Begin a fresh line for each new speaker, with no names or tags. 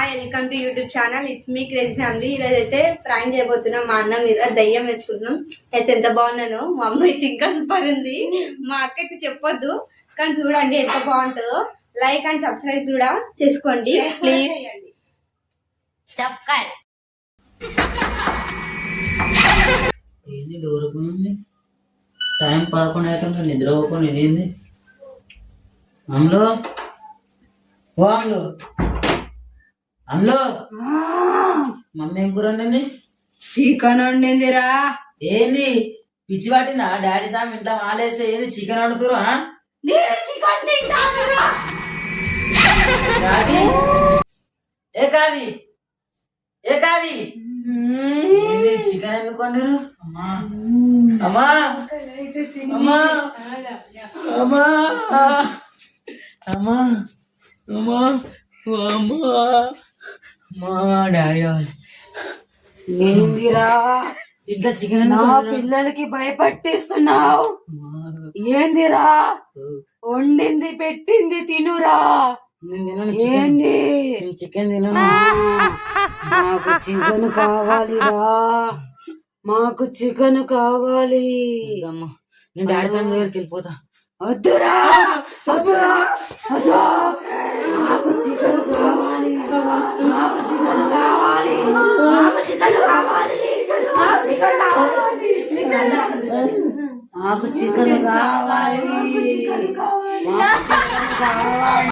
Hi welcome to YouTube channel it's me crazy family. ఈరోజు అయితే prank చేయబోతున్నాం. మా అన్న మీద దయ్యం వేసుకున్నాం. అయితే ఎంత బాగున్నానో, మా అమ్మ అయితే ఇంకా సూపర్ ఉంది. మా అక్క అయితే చెప్పొద్దు, కానీ చూడండి ఎంత బాగుంటుందో. లైక్ అండ్ సబ్స్క్రైబ్ కూడా చేసుకోండి ప్లీజ్.
ఏంది దూరకుంది టైం 11 అవుతుంది, నిద్ర పోకుండా ఇదేంది? అమ్లో ఓ అమ్లో అమ్లో మమ్మీ ఏం కూర వండింది?
చికెన్ వండిందిరా.
ఏంది పిచ్చి పట్టిందా? డాడీ సామ్ ఇంట్లో మాలేస్తే ఏంది చికెన్ వండుతురు? కావి ఏ కావి ఏ కావి చికెన్ ఎందుకు వండరు? అమ్మా అమ్మా అమ్మా అమ్మా అమ్మా అమ్మా అమ్మా అమ్మా డాడీ
ఏందిరా
ఇంట్లో చికెన్
నా పిల్లలకి భయపట్టిస్తున్నావు? ఏందిరా వండింది పెట్టింది తినురా. ఏంది
చికెన్ తిన?
మాకు చికెన్ కావాలిరా, మాకు చికెన్ కావాలి.
అమ్మా నేను డాడీ సార్ దగ్గరికి వెళ్ళిపోతా.
వద్దురా వద్దురా వద్దు, నాకు చికెన్ కావాలి, నాకు చికెన్ కావాలి, నాకు చికెన్ కావాలి, నాకు చికెన్ కావాలి, నాకు చికెన్ కావాలి, నాకు చికెన్ కావాలి.